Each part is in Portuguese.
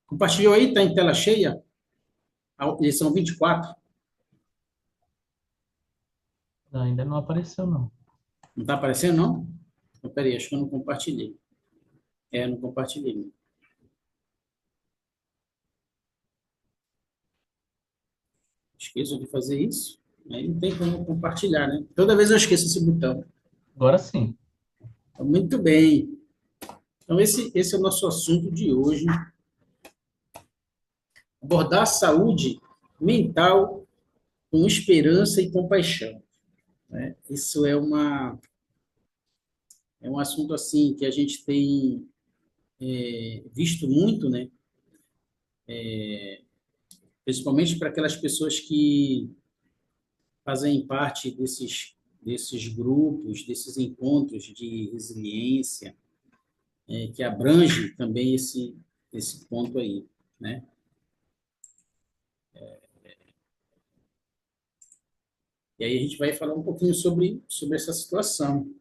Compartilhou aí? Está em tela cheia? Eles são 24. Ainda não apareceu, não. Não está aparecendo, não? Então, peraí, acho que eu não compartilhei. Eu não compartilhei. Esqueço de fazer isso. Aí não tem como compartilhar, né? Toda vez eu esqueço esse botão. Agora sim. Então, muito bem. Então, esse é o nosso assunto de hoje. Abordar a saúde mental com esperança e compaixão, né? Isso é um assunto assim que a gente tem visto muito, né? Principalmente para aquelas pessoas que fazem parte desses grupos, desses encontros de resiliência, que abrange também esse ponto aí, né? E aí a gente vai falar um pouquinho sobre essa situação.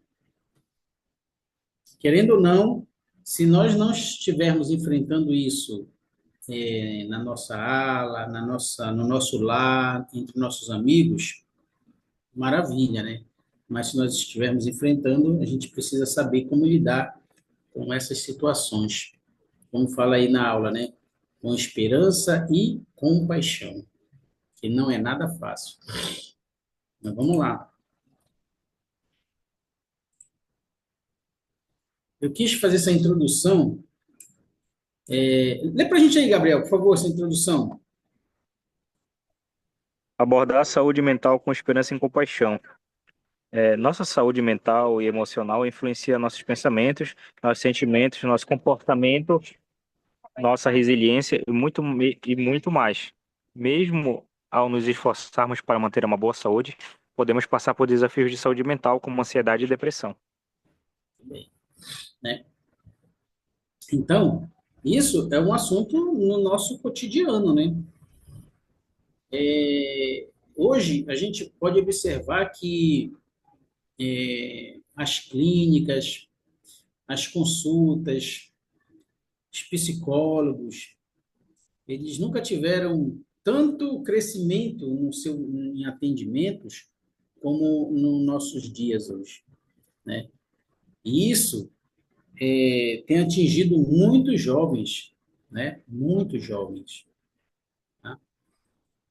Querendo ou não, se nós não estivermos enfrentando isso na nossa ala, no nosso lar, entre nossos amigos, maravilha, né? Mas se nós estivermos enfrentando, a gente precisa saber como lidar com essas situações. Como fala aí na aula, né? Com esperança e compaixão, que não é nada fácil. Mas vamos lá. Eu quis fazer essa introdução. Lê para a gente aí, Gabriel, por favor, essa introdução. Abordar a saúde mental com esperança e compaixão. Nossa saúde mental e emocional influencia nossos pensamentos, nossos sentimentos, nosso comportamento, nossa resiliência e muito mais. Mesmo ao nos esforçarmos para manter uma boa saúde, podemos passar por desafios de saúde mental como ansiedade e depressão. Né? Então, isso é um assunto no nosso cotidiano, né? Hoje, a gente pode observar que as clínicas, as consultas, os psicólogos, eles nunca tiveram tanto crescimento em atendimentos como nos nossos dias hoje, né? E isso tem atingido muitos jovens, né? Muitos jovens, tá?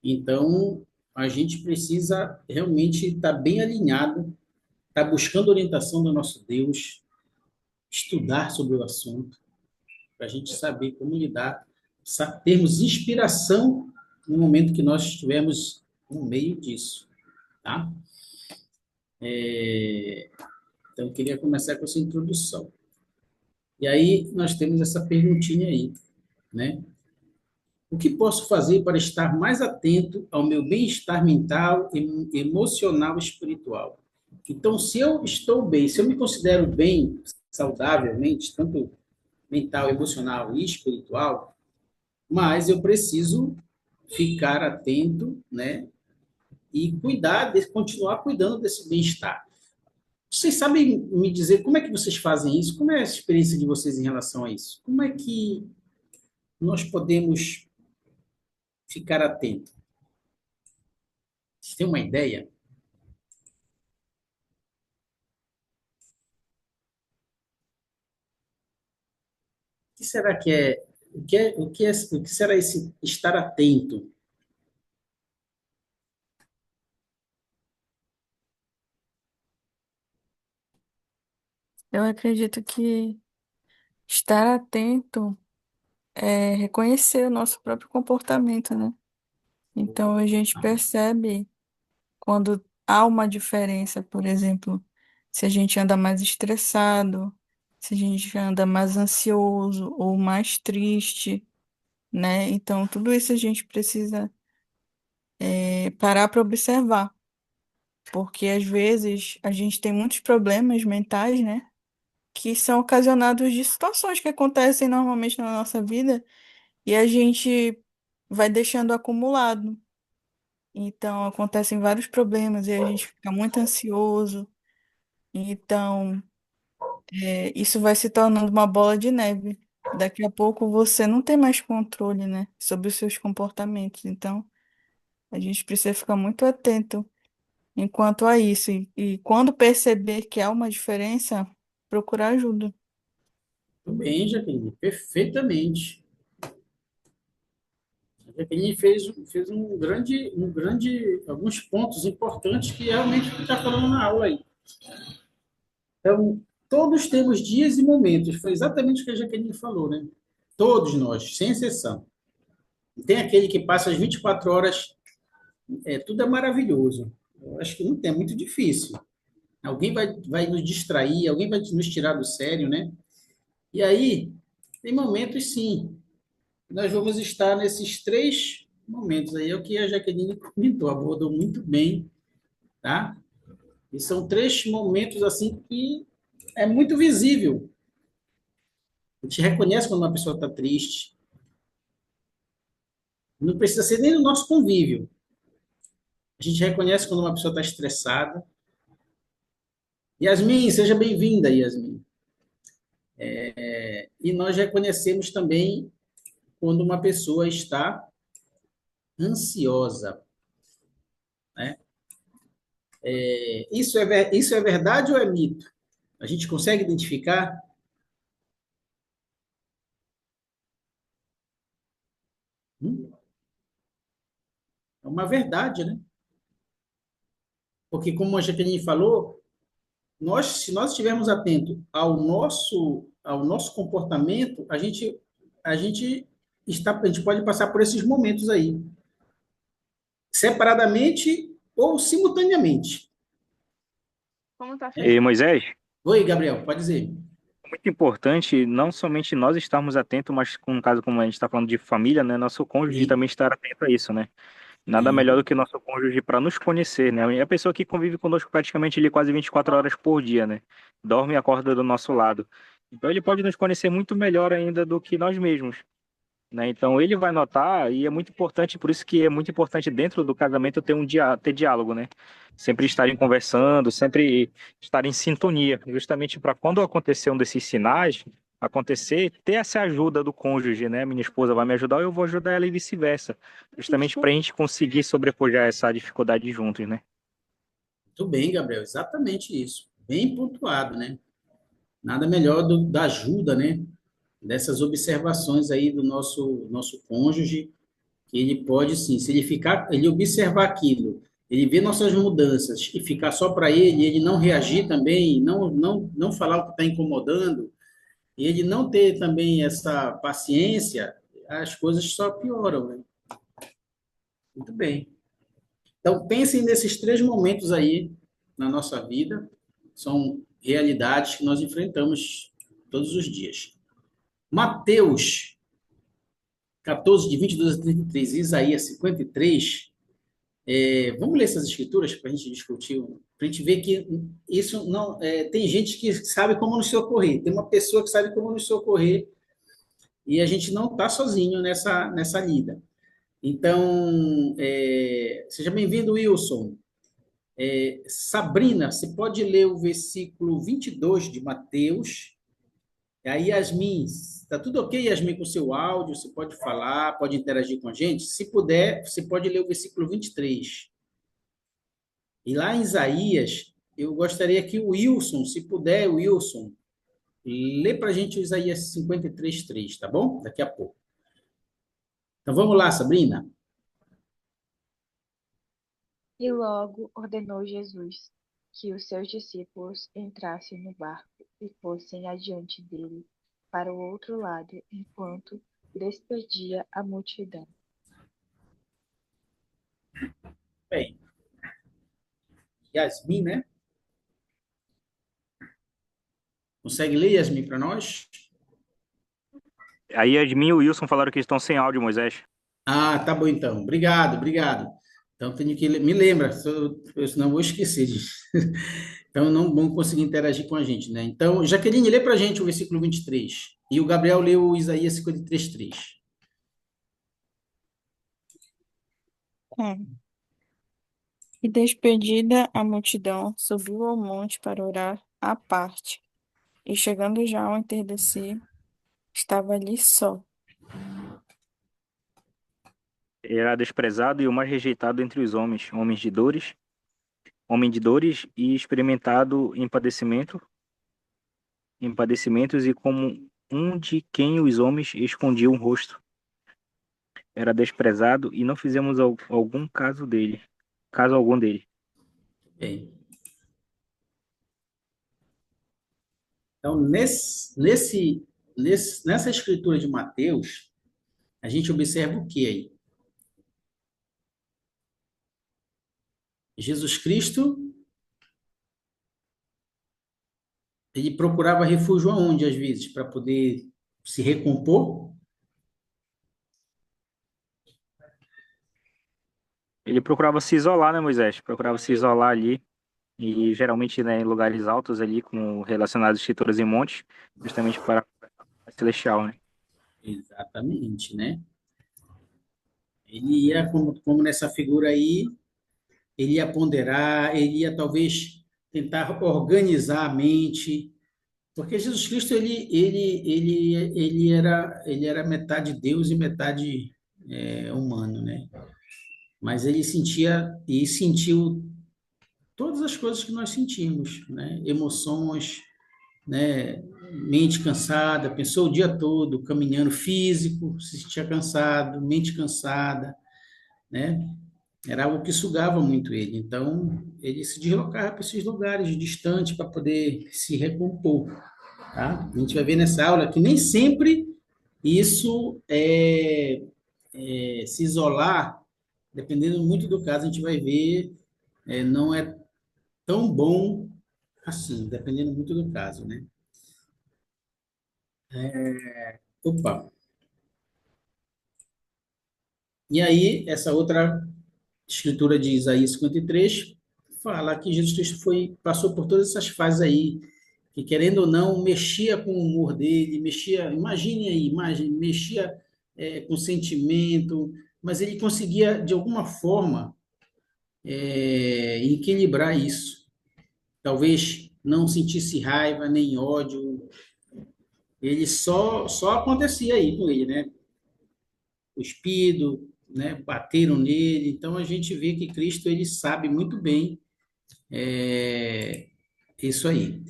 Então, a gente precisa realmente estar bem alinhado, estar buscando orientação do nosso Deus, estudar sobre o assunto, para a gente saber como lidar, termos inspiração no momento que nós estivermos no meio disso, tá? Então, eu queria começar com essa introdução. E aí, nós temos essa perguntinha aí, né? O que posso fazer para estar mais atento ao meu bem-estar mental, emocional e espiritual? Então, se eu estou bem, se eu me considero bem, saudavelmente, tanto mental, emocional e espiritual, mas eu preciso ficar atento, né? E continuar cuidando desse bem-estar. Vocês sabem me dizer como é que vocês fazem isso? Como é a experiência de vocês em relação a isso? Como é que nós podemos ficar atentos? Vocês têm uma ideia? O que será que é? O que será esse estar atento? Eu acredito que estar atento é reconhecer o nosso próprio comportamento, né? Então a gente percebe quando há uma diferença, por exemplo, se a gente anda mais estressado, se a gente anda mais ansioso ou mais triste, né? Então tudo isso a gente precisa parar para observar, porque às vezes a gente tem muitos problemas mentais, né? Que são ocasionados de situações que acontecem normalmente na nossa vida e a gente vai deixando acumulado. Então, acontecem vários problemas e a gente fica muito ansioso. Então, isso vai se tornando uma bola de neve. daqui a pouco você não tem mais controle, né, sobre os seus comportamentos. Então, a gente precisa ficar muito atento enquanto a isso. E quando perceber que há uma diferença, procurar ajuda. Tudo bem, Jaqueline, perfeitamente. A Jaqueline fez alguns pontos importantes que realmente está falando na aula aí. Então, todos temos dias e momentos. Foi exatamente o que a Jaqueline falou, né? Todos nós, sem exceção. Tem aquele que passa as 24 horas, tudo é maravilhoso. Eu acho que não tem, é muito difícil. Alguém vai nos distrair, alguém vai nos tirar do sério, né? E aí, tem momentos, sim. Nós vamos estar nesses três momentos aí, é o que a Jaqueline comentou, abordou muito bem, tá? E são três momentos, assim, que é muito visível. A gente reconhece quando uma pessoa está triste. Não precisa ser nem no nosso convívio. A gente reconhece quando uma pessoa está estressada. Yasmin, seja bem-vinda, Yasmin. E nós reconhecemos também quando uma pessoa está ansiosa, né? Isso é verdade ou é mito? A gente consegue identificar? Hum? É uma verdade, né? Porque, como a Jaqueline falou, se nós estivermos atentos ao nosso comportamento, a gente pode passar por esses momentos aí, separadamente ou simultaneamente. Como tá E fechado? Moisés, Oi, Gabriel, pode dizer. muito importante não somente nós estarmos atentos, mas com um caso como a gente está falando de família, né? Nosso cônjuge Sim, também estar atento a isso, né? Nada melhor do sim. que nosso cônjuge para nos conhecer, né? É a pessoa que convive conosco praticamente ali quase 24 horas por dia, né? Dorme e acorda do nosso lado. Então ele pode nos conhecer muito melhor ainda do que nós mesmos, né? Então ele vai notar e é muito importante, por isso que é muito importante dentro do casamento ter diálogo, né? Sempre estarem conversando, sempre estar em sintonia, justamente para quando acontecer um desses sinais acontecer, ter essa ajuda do cônjuge, né? Minha esposa vai me ajudar, eu vou ajudar ela e vice-versa, justamente para a gente conseguir sobrepujar essa dificuldade juntos, né? Muito bem, Gabriel, exatamente isso. Bem pontuado, né? Nada melhor da ajuda, né? Dessas observações aí do nosso cônjuge, que ele pode, sim, se ele observar aquilo, ele ver nossas mudanças e ficar só para ele não reagir também, não falar o que está incomodando, e ele não ter também essa paciência, as coisas só pioram, né? Muito bem. Então, pensem nesses três momentos aí na nossa vida, são realidades que nós enfrentamos todos os dias. Mateus 14, de 22 a 33, Isaías 53. Vamos ler essas escrituras para a gente discutir, para a gente ver que isso não. Tem gente que sabe como nos socorrer, tem uma pessoa que sabe como nos socorrer, e a gente não está sozinho nessa lida. Então, seja bem-vindo, Wilson. Sabrina, você pode ler o versículo 22 de Mateus. Aí, Yasmin, está tudo ok, Yasmin, com o seu áudio? Você pode falar, pode interagir com a gente? Se puder, você pode ler o versículo 23. E lá em Isaías, eu gostaria que o Wilson, se puder, Wilson, lê para a gente o Isaías 53:3, tá bom? Daqui a pouco. Então vamos lá, Sabrina. E logo ordenou Jesus que os seus discípulos entrassem no barco e fossem adiante dele para o outro lado, enquanto despedia a multidão. Bem, Yasmin, né? Consegue ler, Yasmin, para nós? Aí Yasmin e o Wilson falaram que estão sem áudio, Moisés. Ah, tá bom então. Obrigado, obrigado. Então tenho que me lembra, senão eu vou esquecer disso. Então não vão conseguir interagir com a gente, né? Então, Jaqueline, lê para a gente o versículo 23. E o Gabriel leu o Isaías 53:3. É. E despedida a multidão, subiu ao monte para orar à parte. E chegando já ao entardecer, estava ali só. Era desprezado e o mais rejeitado entre os homens, homem de dores e experimentado em padecimentos e como um de quem os homens escondiam o rosto. Era desprezado e não fizemos algum caso algum dele. Bem, então, nessa escritura de Mateus, a gente observa o que aí? Jesus Cristo, ele procurava refúgio aonde, às vezes, para poder se recompor? Ele procurava se isolar, né, Moisés? Procurava se isolar ali e geralmente, né, em lugares altos ali, com relacionados a escrituras em montes, justamente para a celestial, né? Exatamente, né? Ele ia, como nessa figura aí, ele ia ponderar, ele ia talvez tentar organizar a mente, porque Jesus Cristo ele era metade Deus e metade humano, né? Mas ele sentia e sentiu todas as coisas que nós sentimos, né? Emoções, né? Mente cansada, pensou o dia todo caminhando, físico, se sentia cansado, mente cansada, né? Era algo que sugava muito ele. Então, ele se deslocava para esses lugares distantes para poder se recompor, tá? A gente vai ver nessa aula que nem sempre isso se isolar, dependendo muito do caso, a gente vai ver, não é tão bom assim, dependendo muito do caso, né? Opa. E aí, essa outra escritura de Isaías 53 fala que Jesus Cristo passou por todas essas fases aí, que querendo ou não, mexia com o humor dele, imagine aí, mexia com sentimento, mas ele conseguia, de alguma forma, equilibrar isso. Talvez não sentisse raiva nem ódio, ele só acontecia aí com ele, né? Cuspido, né? Bateram nele. Então a gente vê que Cristo ele sabe muito bem isso aí.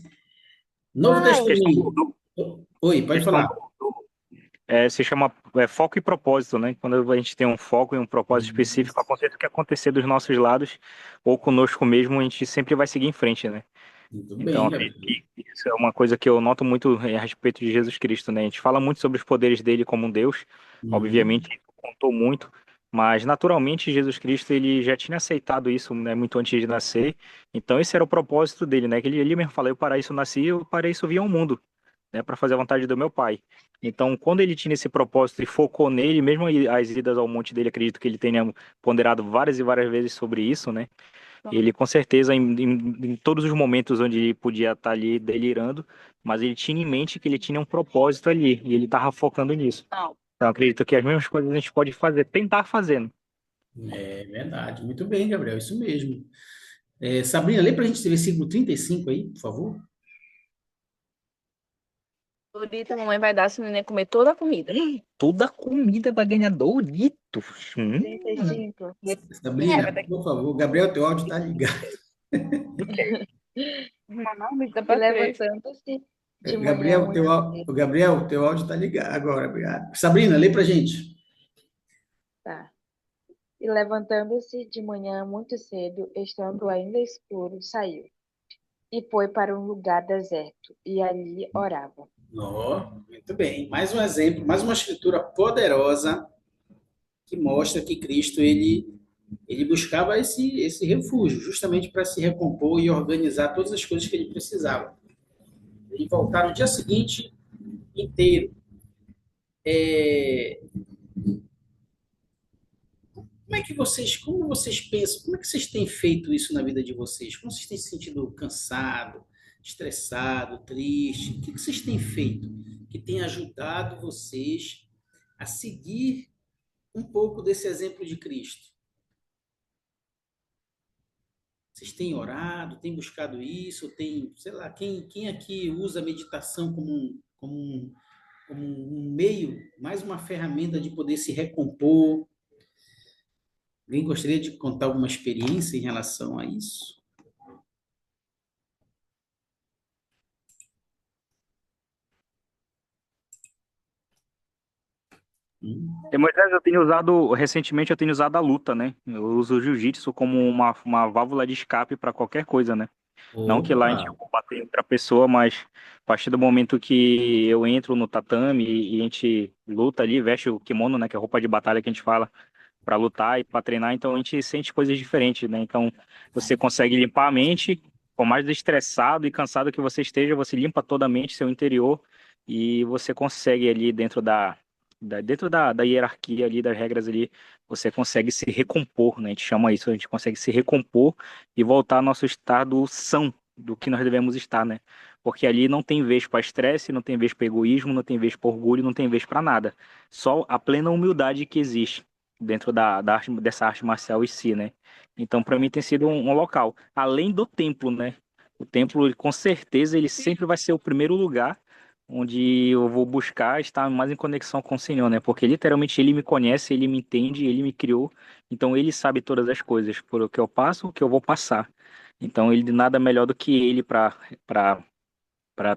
Novo Questão Testamento. do, Oi, pode questão falar. do, se chama foco e propósito, né? Quando a gente tem um foco e um propósito específico, aconteça o que acontecer dos nossos lados ou conosco mesmo, a gente sempre vai seguir em frente, né? Muito Então, bem, acredito Gabriel. que isso é uma coisa que eu noto muito a respeito de Jesus Cristo, né? A gente fala muito sobre os poderes dele como um Deus, Uhum. obviamente, ele contou muito, mas naturalmente Jesus Cristo ele já tinha aceitado isso, né, muito antes de nascer. Então, esse era o propósito dele, né? Que ele mesmo fala: eu para isso nasci, eu para isso vim ao mundo, né? Para fazer a vontade do meu Pai. Então, quando ele tinha esse propósito e focou nele, mesmo as idas ao monte dele, acredito que ele tenha ponderado várias e várias vezes sobre isso, né? Ele com certeza, em todos os momentos onde ele podia estar ali delirando, mas ele tinha em mente que ele tinha um propósito ali, e ele estava focando nisso. Então, acredito que as mesmas coisas a gente pode fazer, tentar fazendo. É verdade. Muito bem, Gabriel, isso mesmo. Sabrina, lê para a gente esse versículo 35 aí, por favor. Dorito, a mamãe vai dar se o neném comer toda a comida. Toda comida vai ganhar Doritos. 35. Sabrina, por favor. Gabriel, teu áudio está ligado. Marmita E pra três. levantando-se de manhã muito cedo. Gabriel, teu áudio está ligado agora, obrigado. Sabrina, lê para a gente. Tá. E levantando-se de manhã muito cedo, estando ainda escuro, saiu. E foi para um lugar deserto, e ali orava. Muito bem. Mais um exemplo, mais uma escritura poderosa que mostra que Cristo ele buscava esse refúgio, justamente para se recompor e organizar todas as coisas que ele precisava. Ele voltar no dia seguinte inteiro. Como vocês pensam, como é que vocês têm feito isso na vida de vocês? Como vocês têm se sentido cansado, estressado, triste? O que vocês têm feito que tem ajudado vocês a seguir um pouco desse exemplo de Cristo? Vocês têm orado, têm buscado isso, tem, sei lá, quem aqui usa a meditação como como um meio, mais uma ferramenta de poder se recompor. Alguém gostaria de contar alguma experiência em relação a isso? Moisés, recentemente eu tenho usado a luta, né? Eu uso o jiu-jitsu como uma válvula de escape para qualquer coisa, né? Não que lá a gente Opa! vá bater em outra pessoa, mas a partir do momento que eu entro no tatame e a gente luta ali, veste o kimono, né? Que é a roupa de batalha que a gente fala, para lutar e para treinar, então a gente sente coisas diferentes, né? Então você consegue limpar a mente, por mais estressado e cansado que você esteja, você limpa toda a mente, seu interior, e você consegue ali dentro da hierarquia ali, das regras ali, você consegue se recompor, né? A gente chama isso, a gente consegue se recompor e voltar ao nosso estado são do que nós devemos estar, né? Porque ali não tem vez para estresse, não tem vez para egoísmo, não tem vez para orgulho, não tem vez para nada. Só a plena humildade que existe dentro dessa arte marcial em si, né? Então, para mim tem sido um local, além do templo, né? O templo, com certeza, ele sempre vai ser o primeiro lugar onde eu vou buscar estar mais em conexão com o Senhor, né? Porque literalmente ele me conhece, ele me entende, ele me criou, então ele sabe todas as coisas, por o que eu passo, o que eu vou passar. Então ele nada melhor do que ele para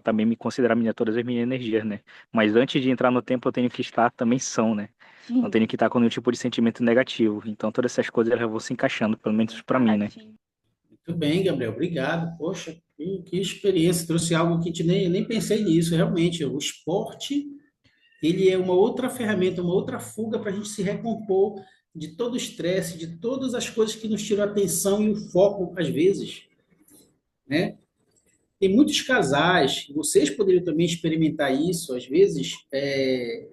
também me considerar minha todas as minhas energias, né? Mas antes de entrar no templo, eu tenho que estar também são, né? Não tenho que estar com nenhum tipo de sentimento negativo. Então todas essas coisas elas vão se encaixando, pelo menos para mim, né? Muito bem, Gabriel, obrigado. Poxa, que experiência, trouxe algo que a gente nem pensei nisso, realmente. O esporte, ele é uma outra ferramenta, uma outra fuga para a gente se recompor de todo o estresse, de todas as coisas que nos tiram a atenção e o foco, às vezes, né? Tem muitos casais, vocês poderiam também experimentar isso, às vezes,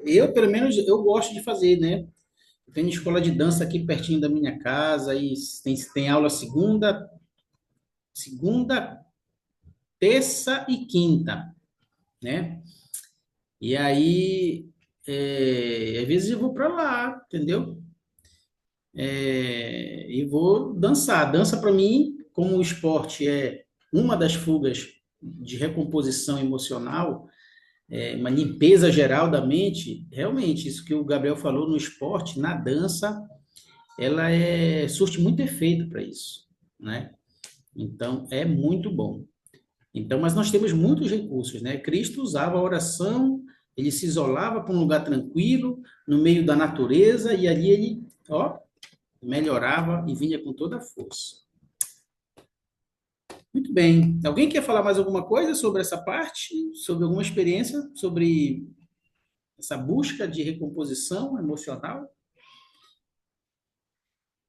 eu, pelo menos, eu gosto de fazer, né? Eu tenho escola de dança aqui pertinho da minha casa, e tem aula segunda, terça e quinta, né? E aí, às vezes eu vou para lá, entendeu? E vou dançar. Dança para mim, como o esporte é uma das fugas de recomposição emocional, uma limpeza geral da mente, realmente, isso que o Gabriel falou no esporte, na dança, ela surte muito efeito para isso, né? Então, é muito bom. Então, mas nós temos muitos recursos, né? Cristo usava a oração, ele se isolava para um lugar tranquilo, no meio da natureza, e ali ele, ó, melhorava e vinha com toda a força. Muito bem. Alguém quer falar mais alguma coisa sobre essa parte? Sobre alguma experiência? Sobre essa busca de recomposição emocional?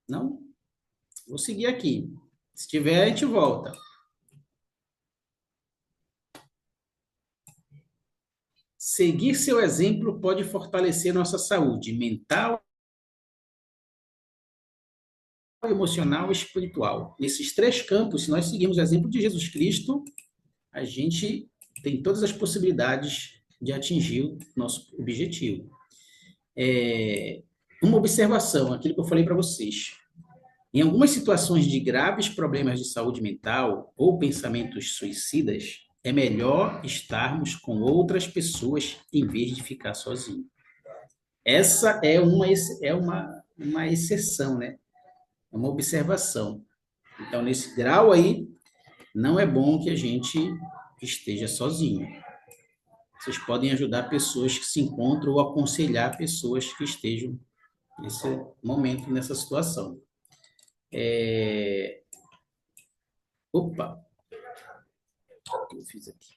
Não? Vou seguir aqui. Se tiver, a gente volta. Seguir seu exemplo pode fortalecer nossa saúde mental, emocional e espiritual. Nesses três campos, se nós seguirmos o exemplo de Jesus Cristo, a gente tem todas as possibilidades de atingir o nosso objetivo. Uma observação, aquilo que eu falei para vocês. Em algumas situações de graves problemas de saúde mental ou pensamentos suicidas, é melhor estarmos com outras pessoas em vez de ficar sozinho. Essa uma exceção, né? É uma observação. Então, nesse grau aí, não é bom que a gente esteja sozinho. Vocês podem ajudar pessoas que se encontram ou aconselhar pessoas que estejam nesse momento, nessa situação. Opa, o que eu fiz aqui?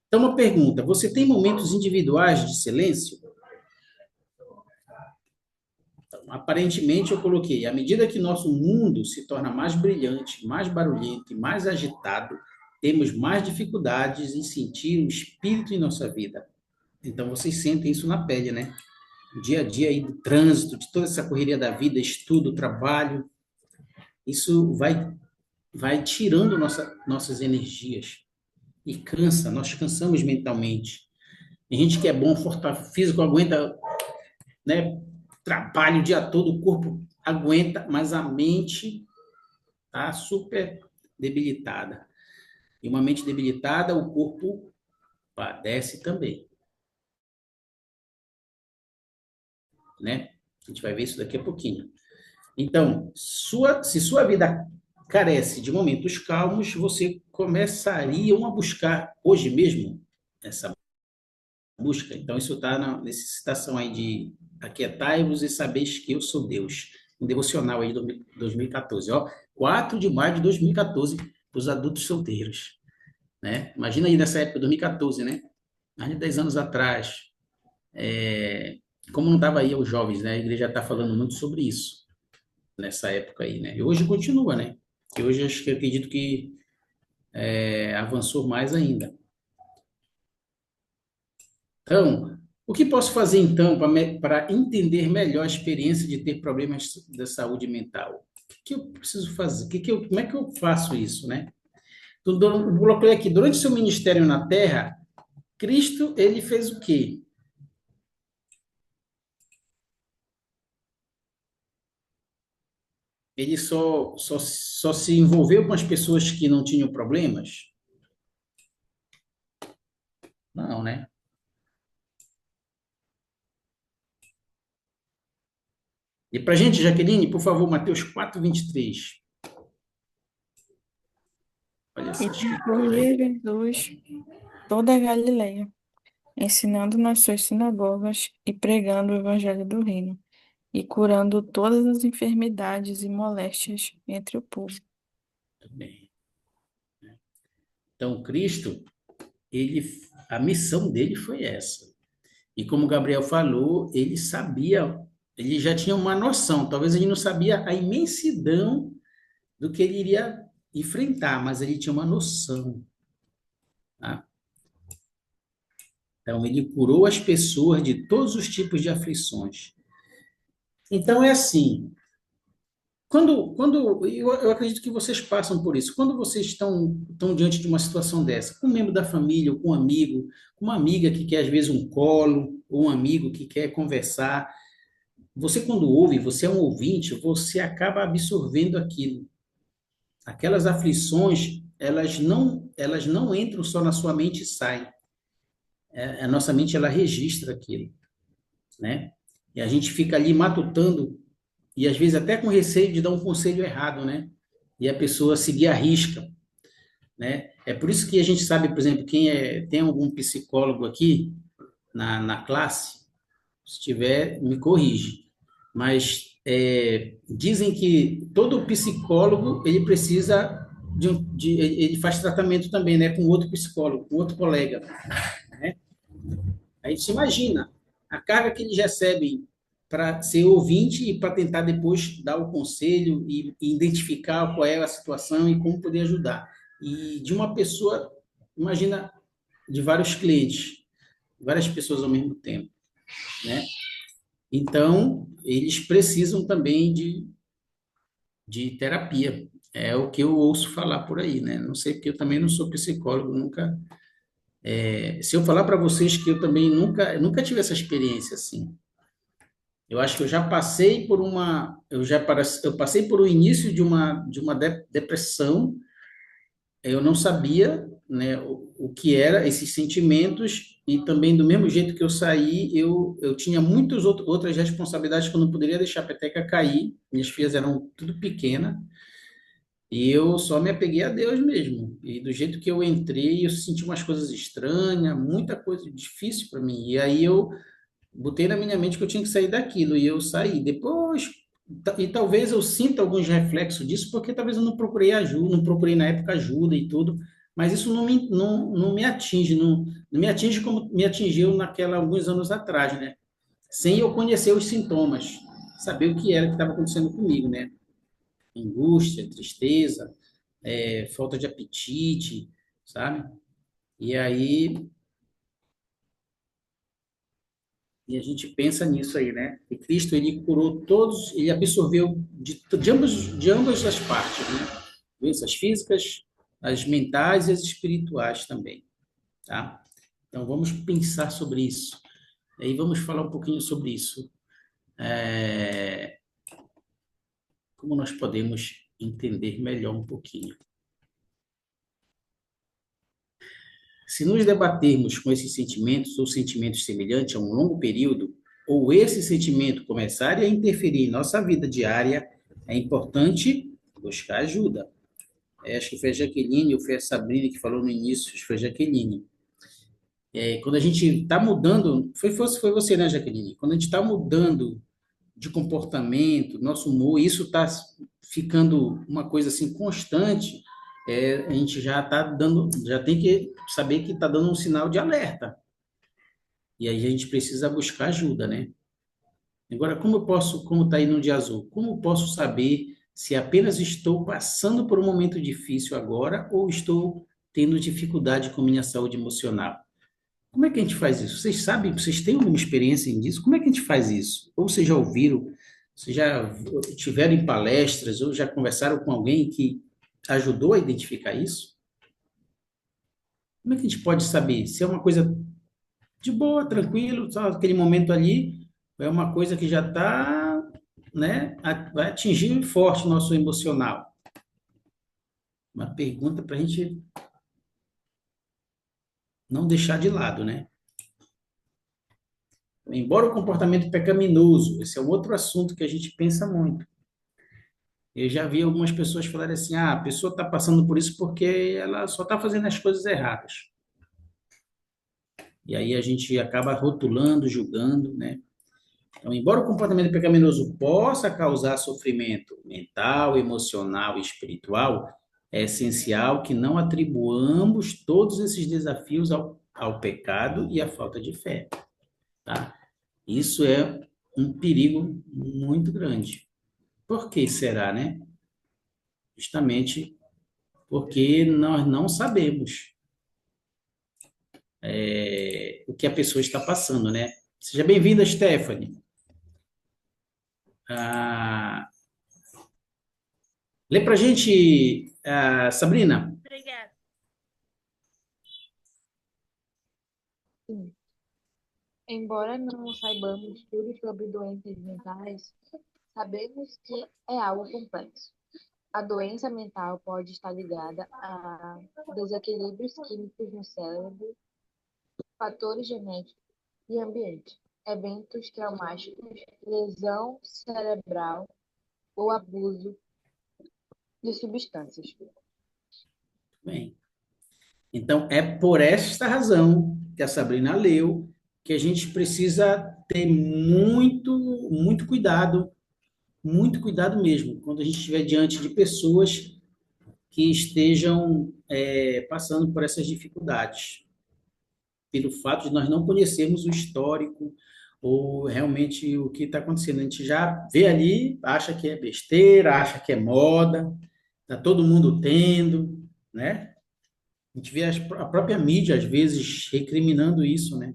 Então, uma pergunta: você tem momentos individuais de silêncio? Então, aparentemente, eu coloquei: à medida que nosso mundo se torna mais brilhante, mais barulhento e mais agitado, temos mais dificuldades em sentir o espírito em nossa vida. Então, vocês sentem isso na pele, né? O dia a dia aí do trânsito, de toda essa correria da vida, estudo, trabalho, isso vai tirando nossas energias e cansa, nós cansamos mentalmente. Tem gente que é bom, físico, aguenta, né, trabalho o dia todo, o corpo aguenta, mas a mente tá super debilitada. E uma mente debilitada, o corpo padece também, né? A gente vai ver isso daqui a pouquinho. Então, se sua vida carece de momentos calmos, você começaria a buscar hoje mesmo essa busca. Então, isso está nessa citação aí de aquietai-vos e sabeis que eu sou Deus. Um devocional aí de 2014. Ó, 4 de maio de 2014, para os adultos solteiros. Né? Imagina aí nessa época, 2014, né? Mais de 10 anos atrás. Como não estava aí os jovens, né? A igreja está falando muito sobre isso nessa época aí, né? E hoje continua, né? E hoje acho que eu acredito que avançou mais ainda. Então, o que posso fazer então para entender melhor a experiência de ter problemas da saúde mental? O que eu preciso fazer? Como é que eu faço isso, né? Então, eu coloquei aqui, durante seu ministério na Terra, Cristo, ele fez o quê? Ele só se envolveu com as pessoas que não tinham problemas? Não, né? E para gente, Jaqueline, por favor, Mateus 4:23. Olha essa E escritura aí. percorria Jesus toda a Galileia, ensinando nas suas sinagogas e pregando o evangelho do reino, e curando todas as enfermidades e moléstias entre o povo. Bem, então, Cristo, a missão dele foi essa. E como o Gabriel falou, ele sabia, ele já tinha uma noção, talvez ele não sabia a imensidão do que ele iria enfrentar, mas ele tinha uma noção, tá? Então, ele curou as pessoas de todos os tipos de aflições. Então, é assim, eu acredito que vocês passam por isso, quando vocês estão diante de uma situação dessa, com um membro da família, ou com um amigo, com uma amiga que quer, às vezes, um colo, ou um amigo que quer conversar, você, quando ouve, você é um ouvinte, você acaba absorvendo aquilo. Aquelas aflições, elas não entram só na sua mente e saem. A nossa mente, ela registra aquilo, né? E a gente fica ali matutando, e às vezes até com receio de dar um conselho errado, né? E a pessoa seguir a risca, né? É por isso que a gente sabe, por exemplo, tem algum psicólogo aqui na classe, se tiver, me corrige. Mas dizem que todo psicólogo ele precisa ele faz tratamento também, né, com outro psicólogo, com outro colega, né? Aí você imagina a carga que eles recebem para ser ouvinte e para tentar depois dar o conselho e identificar qual é a situação e como poder ajudar. E de uma pessoa, imagina, de vários clientes, várias pessoas ao mesmo tempo, né? Então, eles precisam também de terapia. É o que eu ouço falar por aí, né? Não sei, porque eu também não sou psicólogo, nunca. Se eu falar para vocês que eu também nunca tive essa experiência assim. Eu acho que eu já passei por eu passei por o início de uma depressão. Eu não sabia, né, o que era esses sentimentos e também do mesmo jeito que eu saí, eu tinha outras responsabilidades que eu não poderia deixar a peteca cair. Minhas filhas eram tudo pequena e eu só me apeguei a Deus mesmo. E do jeito que eu entrei, eu senti umas coisas estranhas, muita coisa difícil para mim. E aí eu botei na minha mente que eu tinha que sair daquilo e eu saí. Depois, e talvez eu sinta alguns reflexos disso, porque talvez eu não procurei ajuda, não procurei na época ajuda e tudo, mas isso não me atinge, não me atinge como me atingiu alguns anos atrás, né? Sem eu conhecer os sintomas, saber o que era que estava acontecendo comigo, né? Angústia, tristeza, falta de apetite, sabe? E aí E a gente pensa nisso aí, né? E Cristo, ele curou todos, ele absorveu de ambas as partes, né? Doenças físicas, as mentais e as espirituais também, tá? Então, vamos pensar sobre isso. E aí vamos falar um pouquinho sobre isso. Como nós podemos entender melhor um pouquinho. Se nos debatermos com esses sentimentos ou sentimentos semelhantes a um longo período, ou esse sentimento começar a interferir em nossa vida diária, é importante buscar ajuda. Acho que foi a Jaqueline ou foi a Sabrina que falou no início, acho que foi a Jaqueline. Quando a gente está mudando, foi você, né, Jaqueline? Quando a gente está mudando de comportamento, nosso humor, isso está ficando uma coisa assim constante, a gente já está dando, já tem que saber que está dando um sinal de alerta. E aí a gente precisa buscar ajuda, né? Agora, como está aí no dia azul, como eu posso saber se apenas estou passando por um momento difícil agora ou estou tendo dificuldade com minha saúde emocional? Como é que a gente faz isso? Vocês sabem, vocês têm alguma experiência nisso? Como é que a gente faz isso? Ou vocês já ouviram, vocês já tiveram em palestras, ou já conversaram com alguém que ajudou a identificar isso? Como é que a gente pode saber se é uma coisa de boa, tranquilo, só aquele momento ali, ou é uma coisa que já está, né, vai atingir forte o nosso emocional? Uma pergunta para a gente não deixar de lado, né? Embora o comportamento pecaminoso, esse é um outro assunto que a gente pensa muito. Eu já vi algumas pessoas falarem assim, a pessoa está passando por isso porque ela só está fazendo as coisas erradas. E aí a gente acaba rotulando, julgando, né? Então, embora o comportamento pecaminoso possa causar sofrimento mental, emocional e espiritual, é essencial que não atribuamos todos esses desafios ao pecado e à falta de fé, tá? Isso é um perigo muito grande. Por que será, né? Justamente porque nós não sabemos o que a pessoa está passando, né? Seja bem-vinda, Stephanie. Ah, lê pra gente, Sabrina. Obrigada. Sim. Embora não saibamos tudo sobre doenças mentais, sabemos que é algo complexo. A doença mental pode estar ligada a desequilíbrios químicos no cérebro, fatores genéticos e ambiente, eventos traumáticos, lesão cerebral ou abuso de substâncias. Bem, então, é por esta razão que a Sabrina leu que a gente precisa ter muito cuidado mesmo, quando a gente estiver diante de pessoas que estejam passando por essas dificuldades, pelo fato de nós não conhecermos o histórico ou realmente o que está acontecendo. A gente já vê ali, acha que é besteira, acha que é moda, está todo mundo tendo, né? A gente vê a própria mídia, às vezes, recriminando isso, né?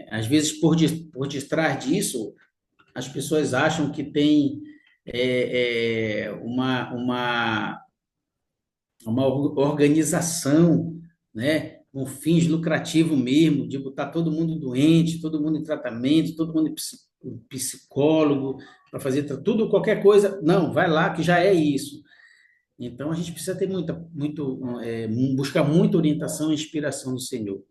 Às vezes, por detrás disso, as pessoas acham que tem uma organização, né? Com fins lucrativos mesmo, de botar todo mundo doente, todo mundo em tratamento, todo mundo em psicólogo, para fazer tudo, qualquer coisa. Não, vai lá que já é isso. Então, a gente precisa ter buscar muita orientação e inspiração do Senhor.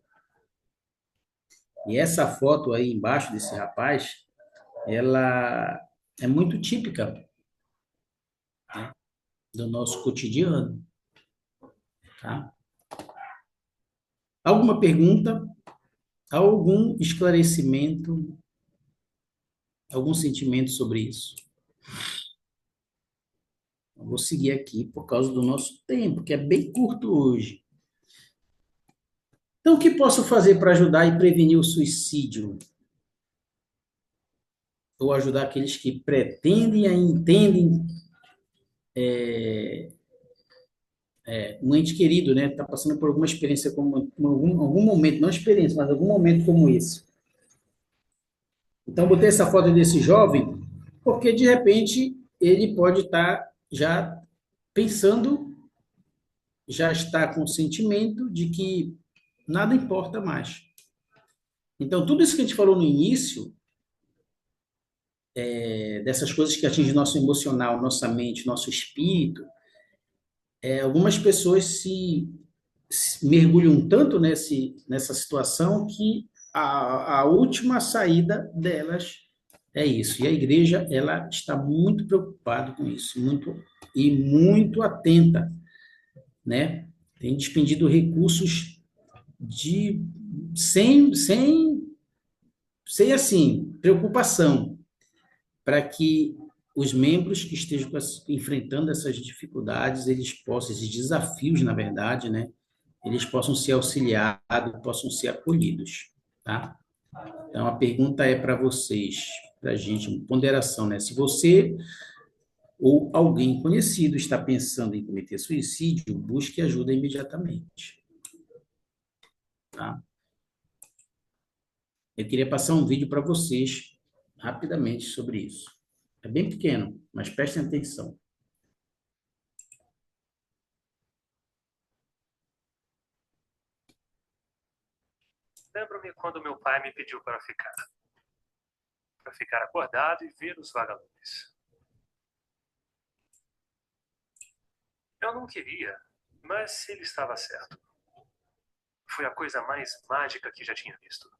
E essa foto aí embaixo desse rapaz, ela é muito típica, né, do nosso cotidiano, tá? Alguma pergunta? Algum esclarecimento? Algum sentimento sobre isso? Eu vou seguir aqui por causa do nosso tempo, que é bem curto hoje. Então, o que posso fazer para ajudar e prevenir o suicídio? Ou ajudar aqueles que pretendem e entendem um ente querido, né? Está passando por alguma experiência, algum momento, não experiência, mas algum momento como esse. Então, botei essa foto desse jovem, porque de repente ele pode estar já pensando, já está com o sentimento de que nada importa mais. Então, tudo isso que a gente falou no início, dessas coisas que atingem nosso emocional, nossa mente, nosso espírito, algumas pessoas mergulham tanto nessa situação que a última saída delas é isso. E a igreja, ela está muito preocupada com isso, muito atenta, né? Tem despendido recursos de sem, sem, sem assim, preocupação para que os membros que estejam enfrentando essas dificuldades, eles possam, esses desafios, na verdade, né? Eles possam ser auxiliados, possam ser acolhidos, tá? Então, a pergunta é para vocês, para a gente, uma ponderação, né? Se você ou alguém conhecido está pensando em cometer suicídio, busque ajuda imediatamente, tá? Eu queria passar um vídeo para vocês, rapidamente, sobre isso. É bem pequeno, mas prestem atenção. Lembro-me quando meu pai me pediu para ficar acordado e ver os vagalumes. Eu não queria, mas ele estava certo. Foi a coisa mais mágica que já tinha visto.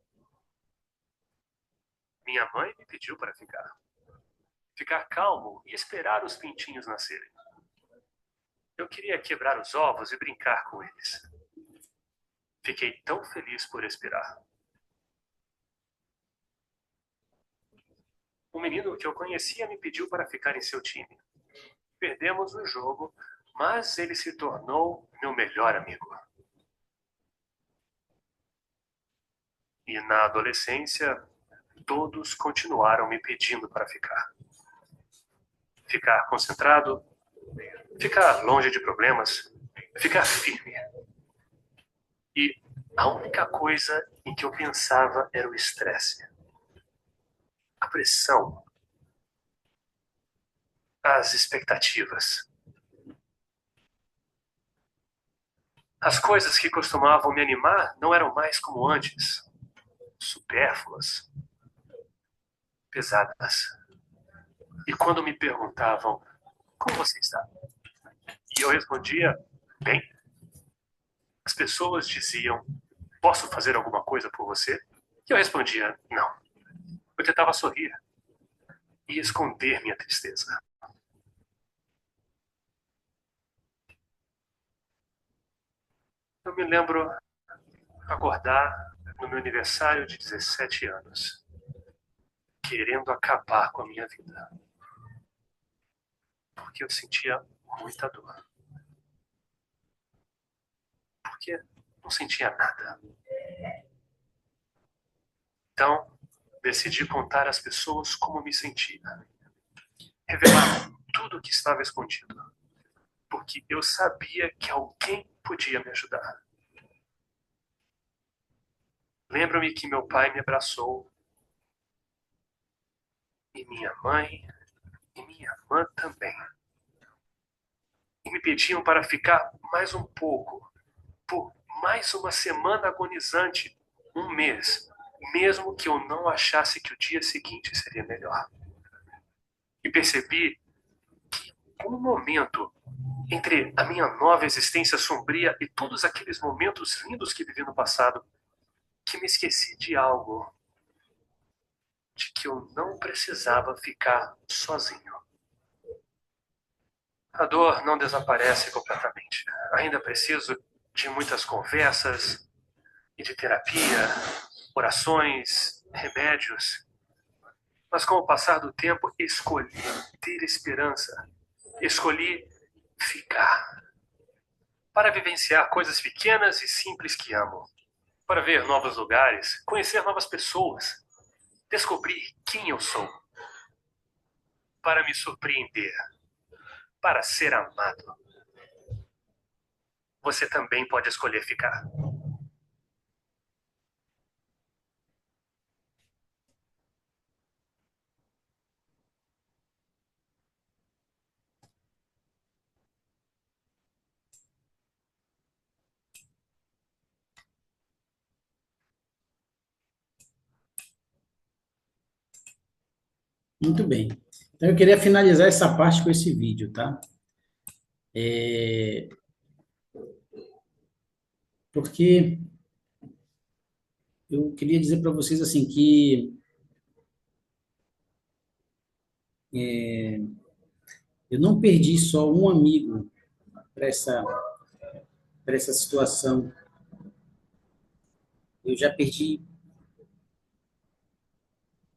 Minha mãe me pediu para ficar calmo e esperar os pintinhos nascerem. Eu queria quebrar os ovos e brincar com eles. Fiquei tão feliz por esperar. Um menino que eu conhecia me pediu para ficar em seu time. Perdemos o jogo, mas ele se tornou meu melhor amigo. E na adolescência, todos continuaram me pedindo para ficar. Ficar concentrado, ficar longe de problemas, ficar firme. E a única coisa em que eu pensava era o estresse. A pressão. As expectativas. As coisas que costumavam me animar não eram mais como antes. Supérfluas. Pesadas. E quando me perguntavam, como você está? E eu respondia, bem. As pessoas diziam, posso fazer alguma coisa por você? E eu respondia, não. Eu tentava sorrir e esconder minha tristeza. Eu me lembro acordar no meu aniversário de 17 anos, querendo acabar com a minha vida. Porque eu sentia muita dor. Porque não sentia nada. Então, decidi contar às pessoas como me sentia. Revelar tudo o que estava escondido. Porque eu sabia que alguém podia me ajudar. Lembro-me que meu pai me abraçou. E minha mãe e minha irmã também. E me pediam para ficar mais um pouco, por mais uma semana agonizante, um mês, mesmo que eu não achasse que o dia seguinte seria melhor. E percebi que, por um momento, entre a minha nova existência sombria e todos aqueles momentos lindos que vivi no passado, que me esqueci de algo, de que eu não precisava ficar sozinho. A dor não desaparece completamente. Ainda preciso de muitas conversas e de terapia, orações, remédios. Mas com o passar do tempo, escolhi ter esperança. Escolhi ficar. Para vivenciar coisas pequenas e simples que amo. Para ver novos lugares, conhecer novas pessoas. Descobrir quem eu sou. Para me surpreender. Para ser amado. Você também pode escolher ficar. Muito bem. Então, eu queria finalizar essa parte com esse vídeo, tá? porque eu queria dizer para vocês assim que eu não perdi só um amigo para essa situação. Eu já perdi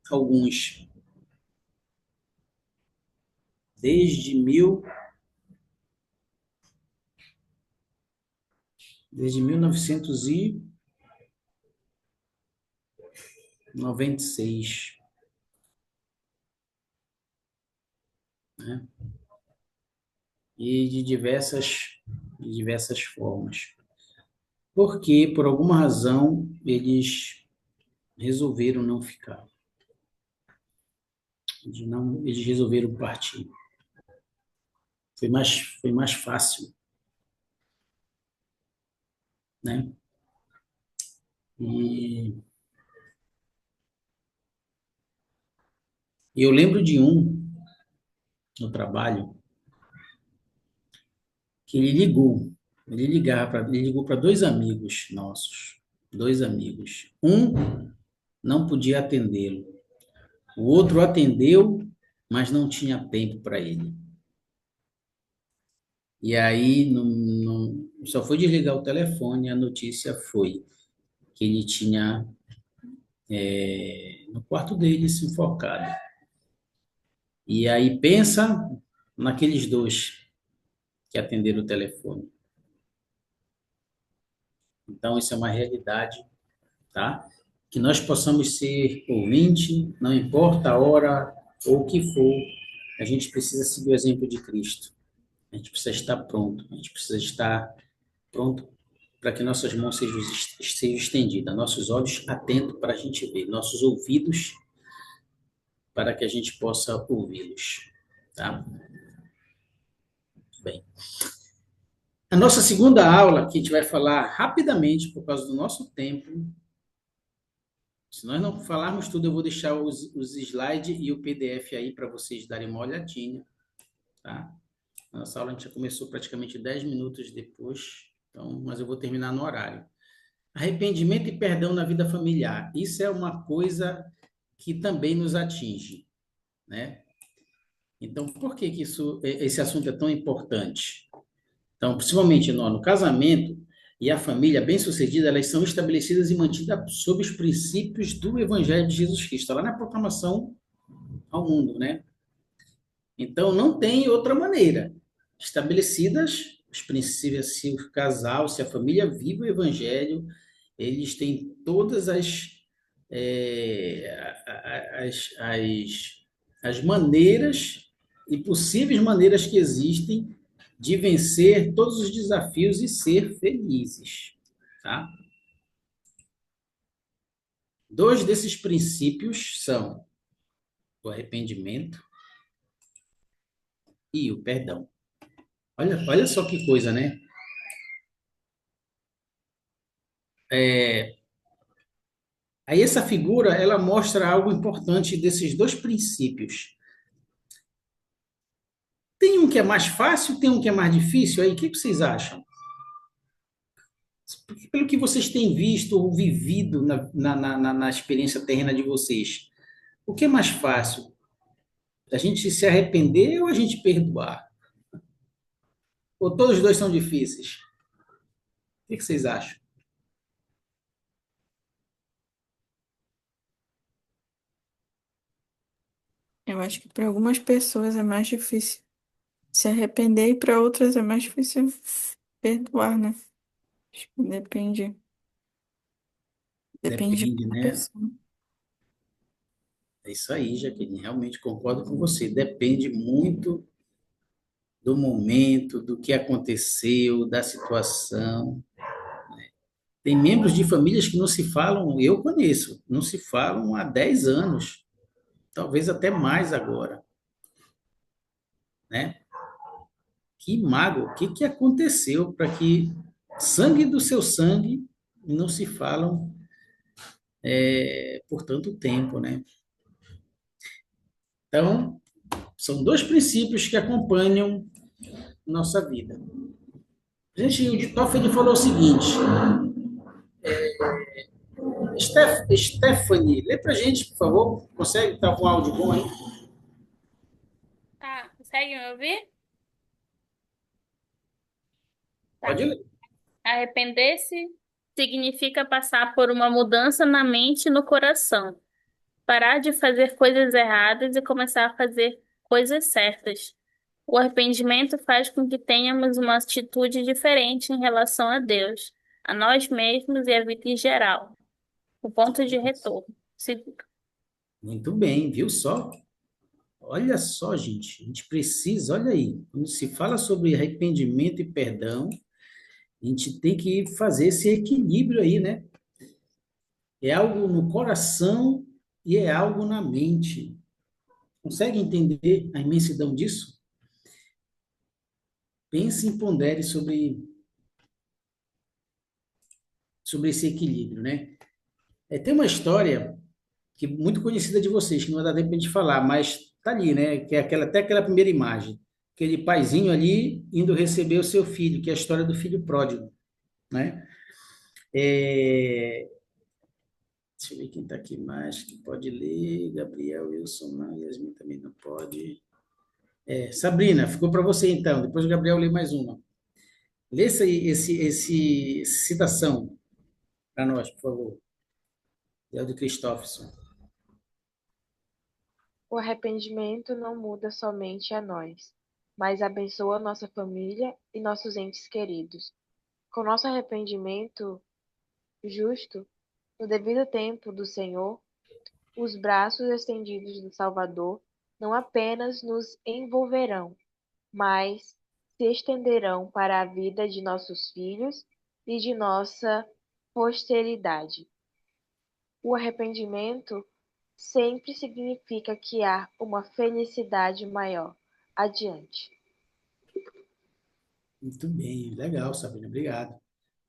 alguns desde mil desde 1996, né? E de diversas formas. Porque, por alguma razão, eles resolveram não ficar. Eles resolveram partir. Foi mais fácil, né? E eu lembro de um no trabalho que ele ligou para dois amigos nossos, dois amigos. Um não podia atendê-lo, o outro atendeu, mas não tinha tempo para ele. E aí só foi desligar o telefone, a notícia foi que ele tinha no quarto dele se enforcado. E aí pensa naqueles dois que atenderam o telefone. Então, isso é uma realidade, tá? Que nós possamos ser ouvinte, não importa a hora ou o que for, a gente precisa seguir o exemplo de Cristo. A gente precisa estar pronto, a gente precisa estar pronto para que nossas mãos sejam estendidas, nossos olhos atentos para a gente ver, nossos ouvidos para que a gente possa ouvi-los, tá? Bem. A nossa segunda aula, que a gente vai falar rapidamente por causa do nosso tempo. Se nós não falarmos tudo, eu vou deixar os slides e o PDF aí para vocês darem uma olhadinha, tá? A nossa aula a gente já começou praticamente 10 minutos depois, então, mas eu vou terminar no horário. Arrependimento e perdão na vida familiar. Isso é uma coisa que também nos atinge, né? Então, por que esse assunto é tão importante? Então, principalmente no casamento e a família bem-sucedida, elas são estabelecidas e mantidas sob os princípios do Evangelho de Jesus Cristo, lá na proclamação ao mundo, né? Então, não tem outra maneira. Estabelecidas os princípios, se o casal, se a família vive o Evangelho, eles têm todas as maneiras e possíveis maneiras que existem de vencer todos os desafios e ser felizes, tá? Dois desses princípios são o arrependimento e o perdão. Olha só que coisa, né? Aí essa figura, ela mostra algo importante desses dois princípios. Tem um que é mais fácil, tem um que é mais difícil. Aí, o que vocês acham? Pelo que vocês têm visto ou vivido na experiência terrena de vocês, o que é mais fácil? A gente se arrepender ou a gente perdoar? Ou todos os dois são difíceis? O que vocês acham? Eu acho que para algumas pessoas é mais difícil se arrepender e para outras é mais difícil perdoar, né? Acho que depende de Depende, cada né? pessoa. É isso aí, Jaqueline. Realmente concordo com você. Depende muito do momento, do que aconteceu, da situação. Tem membros de famílias que não se falam, eu conheço, não se falam há 10 anos, talvez até mais agora, né? Que mágoa, o que aconteceu para que sangue do seu sangue não se falam por tanto tempo, né? Então, são dois princípios que acompanham nossa vida. Gente, o de Toffoli falou o seguinte, Stephanie, lê pra gente, por favor. Consegue? Tá com áudio bom aí? Tá, consegue me ouvir? Tá. Pode ler. Arrepender-se significa passar por uma mudança na mente e no coração. Parar de fazer coisas erradas e começar a fazer coisas certas. O arrependimento faz com que tenhamos uma atitude diferente em relação a Deus, a nós mesmos e à vida em geral. O ponto de retorno. Se- Muito bem, viu só? Olha só, gente, a gente precisa, olha aí, quando se fala sobre arrependimento e perdão, a gente tem que fazer esse equilíbrio aí, né? É algo no coração e é algo na mente. Consegue entender a imensidão disso? Pense e pondere sobre esse equilíbrio, né? Tem uma história que muito conhecida de vocês, que não vai dar tempo de a gente falar, mas tá ali, né? Que é até aquela primeira imagem. Aquele paizinho ali indo receber o seu filho, que é a história do filho pródigo, né? É, deixa eu ver quem está aqui mais, que pode ler. Gabriel, Wilson, não. Yasmin também não pode. Sabrina, ficou para você então. Depois o Gabriel lê mais uma. Lê essa citação para nós, por favor. É o de Christopherson. O arrependimento não muda somente a nós, mas abençoa nossa família e nossos entes queridos. Com nosso arrependimento justo, no devido tempo do Senhor, os braços estendidos do Salvador não apenas nos envolverão, mas se estenderão para a vida de nossos filhos e de nossa posteridade. O arrependimento sempre significa que há uma felicidade maior adiante. Muito bem, legal, Sabrina, obrigado.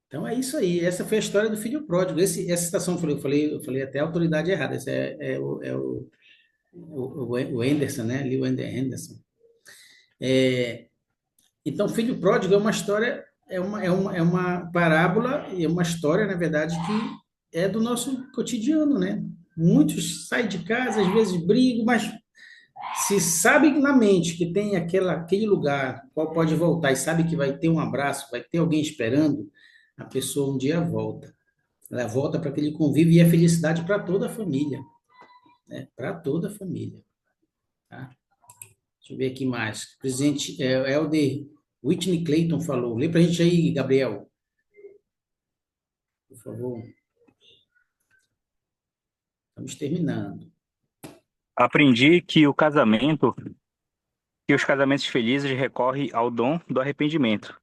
Então é isso aí. Essa foi a história do filho pródigo. Essa citação eu falei até a autoridade errada. Esse o Anderson, né? Lee Anderson. Então, filho pródigo é uma história, é uma parábola e é uma história, na verdade, que é do nosso cotidiano, né? Muitos saem de casa, às vezes brigam, mas se sabe na mente que tem aquele lugar qual pode voltar e sabe que vai ter um abraço, vai ter alguém esperando, a pessoa um dia volta. Ela volta para aquele convívio e é felicidade para toda a família, né? Para toda a família, tá? Deixa eu ver aqui mais. O presidente Elder Whitney Clayton falou. Lê para a gente aí, Gabriel, por favor. Estamos terminando. Aprendi que os casamentos felizes recorrem ao dom do arrependimento.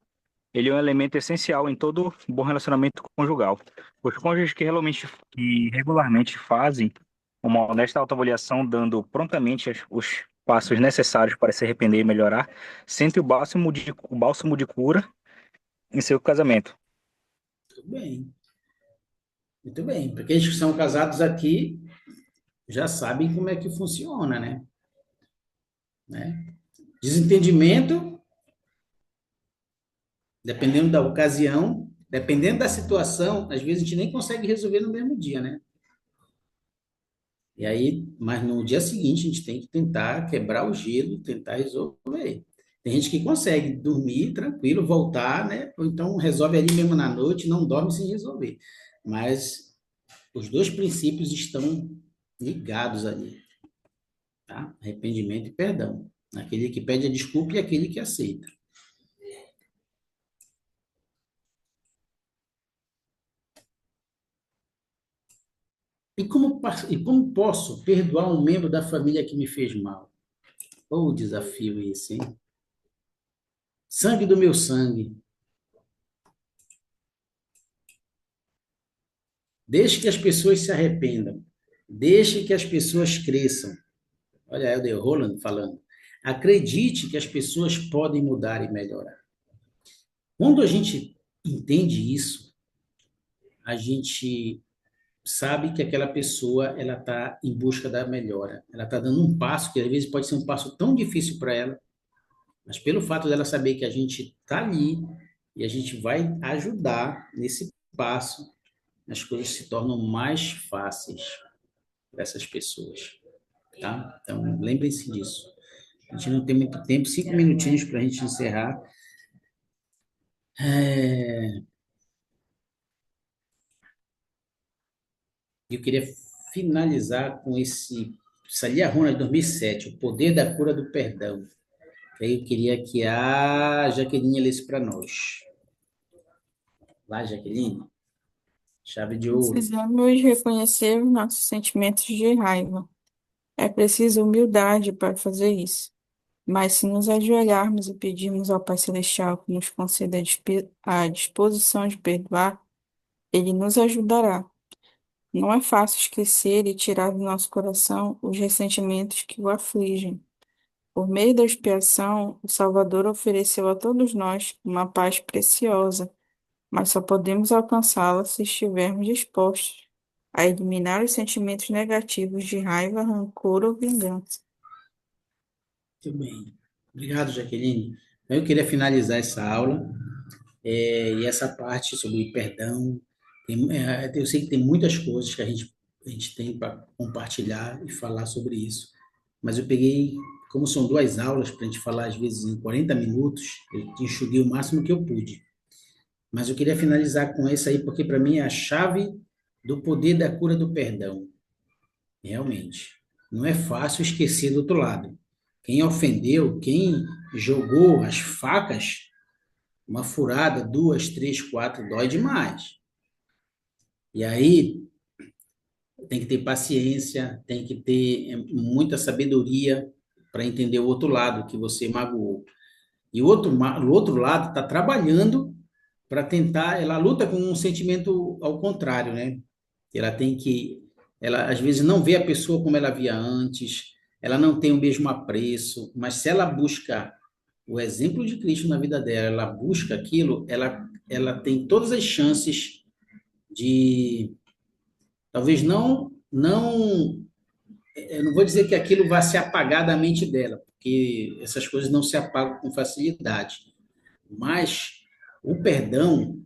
Ele é um elemento essencial em todo bom relacionamento conjugal. Os cônjuges que regularmente fazem uma honesta autoavaliação, dando prontamente os passos necessários para se arrepender e melhorar, sentem o bálsamo de cura em seu casamento. Muito bem. Muito bem. Para aqueles que são casados aqui, já sabem como é que funciona, né? Desentendimento, dependendo da ocasião, dependendo da situação, às vezes a gente nem consegue resolver no mesmo dia, né? E aí, mas no dia seguinte a gente tem que tentar quebrar o gelo, tentar resolver. Tem gente que consegue dormir tranquilo, voltar, né? Ou então resolve ali mesmo na noite, não dorme sem resolver. Mas os dois princípios estão ligados ali, tá? Arrependimento e perdão. Aquele que pede a desculpa e aquele que aceita. E como posso perdoar um membro da família que me fez mal? Oh, desafio esse, hein? Sangue do meu sangue. Deixe que as pessoas se arrependam. Deixe que as pessoas cresçam. Olha, Elder Holland falando. Acredite que as pessoas podem mudar e melhorar. Quando a gente entende isso, a gente sabe que aquela pessoa ela está em busca da melhora. Ela está dando um passo que às vezes pode ser um passo tão difícil para ela, mas pelo fato dela saber que a gente está ali, E a gente vai ajudar nesse passo, as coisas se tornam mais fáceis para essas pessoas, tá? Então, lembrem-se disso. A gente não tem muito tempo, 5 minutinhos para a gente encerrar. Eu queria finalizar com essa Liahona de 2007, O Poder da Cura do Perdão. Aí eu queria que a Jaqueline lesse para nós. Vai, Jaqueline, chave de ouro. Precisamos reconhecer os nossos sentimentos de raiva. É preciso humildade para fazer isso. Mas se nos ajoelharmos e pedirmos ao Pai Celestial que nos conceda a disposição de perdoar, Ele nos ajudará. Não é fácil esquecer e tirar do nosso coração os ressentimentos que o afligem. Por meio da expiação, o Salvador ofereceu a todos nós uma paz preciosa, mas só podemos alcançá-la se estivermos dispostos a eliminar os sentimentos negativos de raiva, rancor ou vingança. Muito bem. Obrigado, Jaqueline. Então, eu queria finalizar essa aula e essa parte sobre perdão. Eu sei que tem muitas coisas que a gente tem para compartilhar e falar sobre isso, mas eu peguei, como são 2 aulas para a gente falar, às vezes, em 40 minutos, eu enxuguei o máximo que eu pude. Mas eu queria finalizar com essa aí, porque para mim é a chave do poder da cura do perdão. Realmente. Não é fácil esquecer do outro lado. Quem ofendeu, quem jogou as facas, uma furada, 2, 3, 4, dói demais. E aí tem que ter paciência, tem que ter muita sabedoria para entender o outro lado que você magoou. E o outro lado está trabalhando para tentar, ela luta com um sentimento ao contrário, né? Ela às vezes não vê a pessoa como ela via antes, ela não tem o mesmo apreço, mas se ela busca o exemplo de Cristo na vida dela, ela busca aquilo, ela tem todas as chances de, talvez eu não vou dizer que aquilo vai se apagar da mente dela, porque essas coisas não se apagam com facilidade, mas o perdão,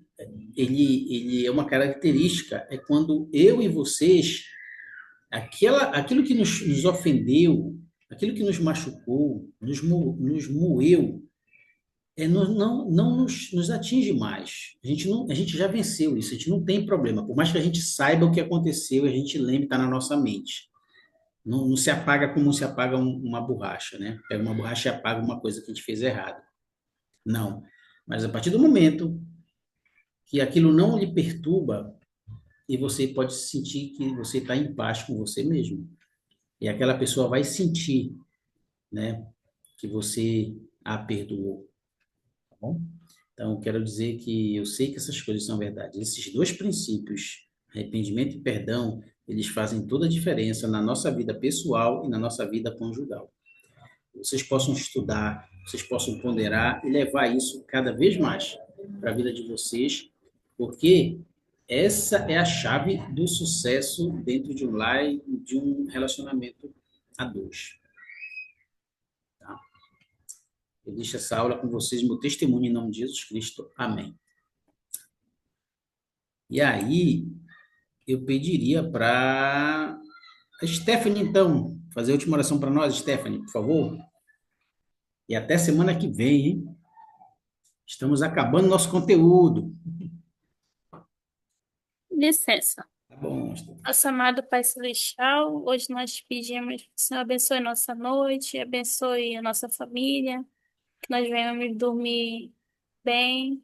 ele é uma característica, é quando eu e vocês, aquilo que nos ofendeu, aquilo que nos machucou, nos moeu, não nos atinge mais. A gente já venceu isso, a gente não tem problema. Por mais que a gente saiba o que aconteceu, a gente lembre, está na nossa mente. Não se apaga como se apaga uma borracha, né? Pega uma borracha e apaga uma coisa que a gente fez errado. Não. Mas a partir do momento que aquilo não lhe perturba, e você pode sentir que você está em paz com você mesmo. E aquela pessoa vai sentir, né, que você a perdoou, tá bom? Então, quero dizer que eu sei que essas coisas são verdade. Esses 2 princípios, arrependimento e perdão, eles fazem toda a diferença na nossa vida pessoal e na nossa vida conjugal. Vocês possam estudar, vocês possam ponderar e levar isso cada vez mais para a vida de vocês, porque essa é a chave do sucesso dentro de um lar e de um relacionamento a dois. Tá? Eu deixo essa aula com vocês, meu testemunho em nome de Jesus Cristo. Amém. E aí, eu pediria para a Stephanie, então, fazer a última oração para nós, Stephanie, por favor. E até semana que vem, hein? Estamos acabando nosso conteúdo. Licença. Tá bom. Nosso amado Pai Celestial, hoje nós pedimos que o Senhor abençoe nossa noite, abençoe a nossa família, que nós venhamos dormir bem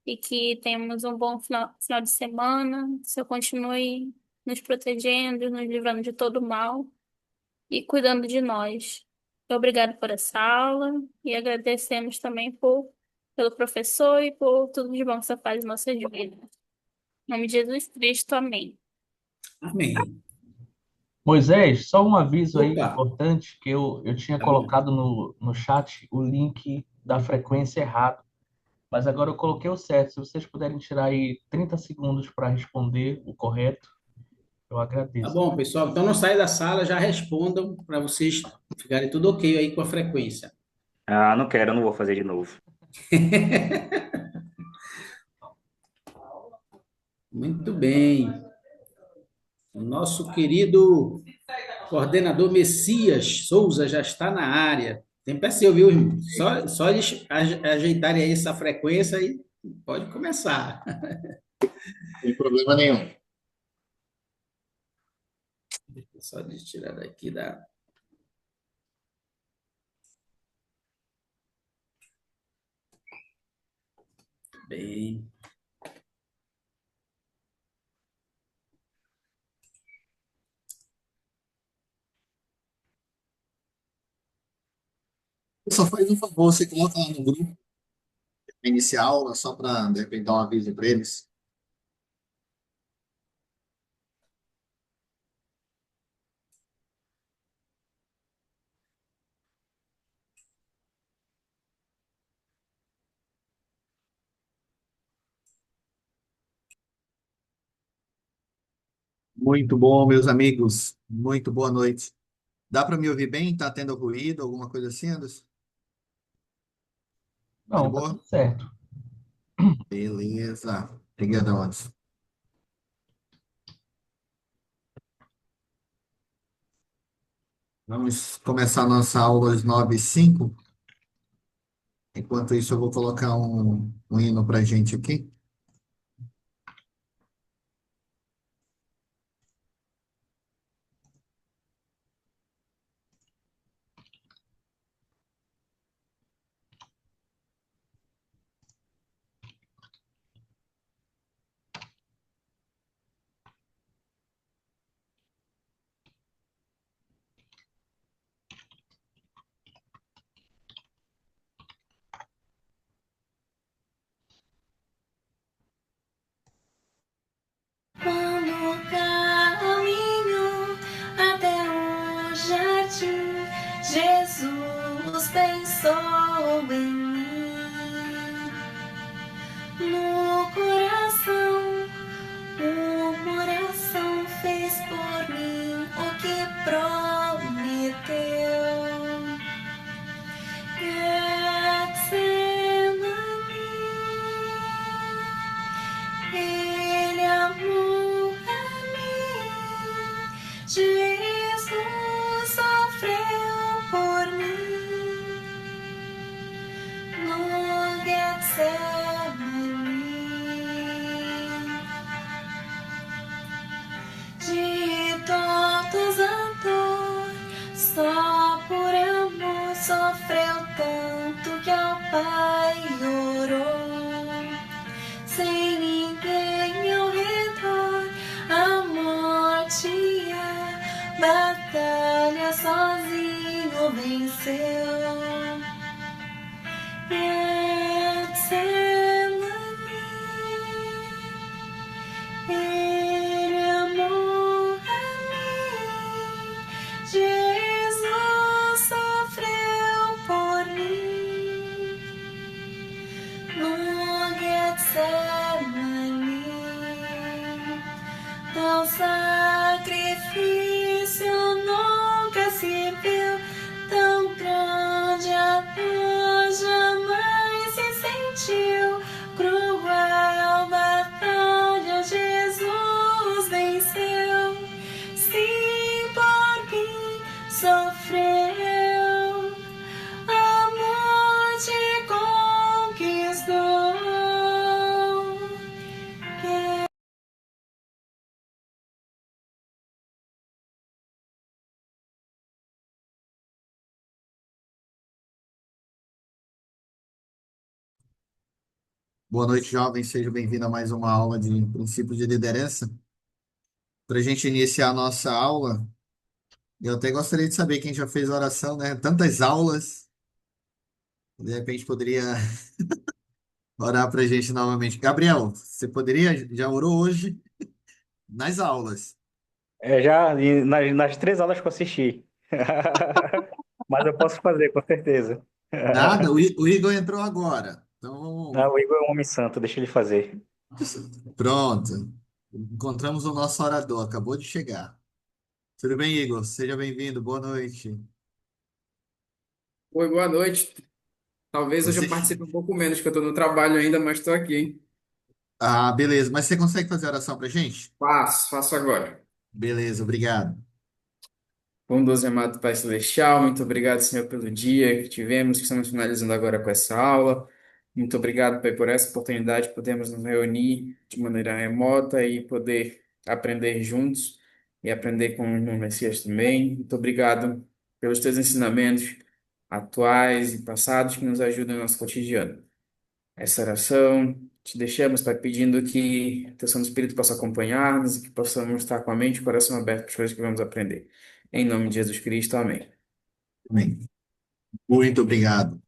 e que tenhamos um bom final de semana. Que o Senhor continue nos protegendo, nos livrando de todo mal e cuidando de nós. Obrigado por essa aula e agradecemos também pelo professor e por tudo de bom que você faz em nossas vidas. Em nome de Jesus Cristo, amém. Amém. Moisés, só um aviso aí Opa, importante, que eu tinha tá bom. colocado no chat o link da frequência errado, mas agora eu coloquei o certo. Se vocês puderem tirar aí 30 segundos para responder o correto, eu Tá agradeço. bom, pessoal. Então não saia da sala, já respondam para vocês ficarem tudo ok aí com a frequência. Ah, não quero, eu não vou fazer de novo. Muito bem. O nosso querido coordenador Messias Souza já está na área. Tempo é seu, viu, irmão? Só eles ajeitarem aí essa frequência aí, pode começar. Sem problema nenhum. Só de tirar daqui da. Bem. Só faz um favor, você coloca lá no grupo, iniciar a aula, só para, de repente, dar um aviso para eles. Muito bom, meus amigos. Muito boa noite. Dá para me ouvir bem? Tá tendo ruído, alguma coisa assim, Anderson? Tá de Não, tá boa? tudo certo. Beleza. Obrigadão, Anderson. Vamos começar a nossa aula às 9h05. Enquanto isso, eu vou colocar um hino para a gente aqui. Quando caminho até o jardim, Jesus pensou em mim. No coração, uma oração fez por mim o que prometeu. Ele amou a mim, Jesus sofreu por mim no Getsemane. De todos a dor, só por amor sofreu tanto que ao Pai orou. Sem ninguém ao redor, a morte e a batalha sozinho venceu. Ele amou a mim, Jesus sofreu por mim no Getsemane. Teu sacrifício nunca se viu, tão grande a dor jamais se sentiu. Cruel batalha Jesus venceu, sim, por mim sofreu, a morte conquistou. Boa noite, jovens. Seja bem-vindo a mais uma aula de princípios de liderança. Para a gente iniciar a nossa aula, eu até gostaria de saber quem já fez a oração, né? Tantas aulas, de repente poderia orar para a gente novamente. Gabriel, você poderia? Já orou hoje nas aulas? Já nas 3 aulas que eu assisti. Mas eu posso fazer, com certeza. Nada, o Igor entrou agora. Não, Então, o Igor é um homem santo, deixa ele fazer. pronto. Encontramos o nosso orador, acabou de chegar. Tudo bem, Igor? Seja bem-vindo, boa noite. Oi, boa noite. Talvez hoje Você, eu participe um pouco menos, que eu estou no trabalho ainda, mas estou aqui, hein? Ah, beleza. Mas você consegue fazer a oração pra gente? Faço agora. Beleza, obrigado. Bondoso e amado Pai Celestial, muito obrigado, Senhor, pelo dia que tivemos, que estamos finalizando agora com essa aula. Muito obrigado, Pai, por essa oportunidade de podermos nos reunir de maneira remota e poder aprender juntos e aprender com o irmão Messias também. Muito obrigado pelos teus ensinamentos atuais e passados que nos ajudam no nosso cotidiano. Essa oração te deixamos, Pai, pedindo que teu Santo Espírito possa acompanhar-nos e que possamos estar com a mente e o coração aberto para as coisas que vamos aprender. Em nome de Jesus Cristo, amém. Amém. Muito obrigado.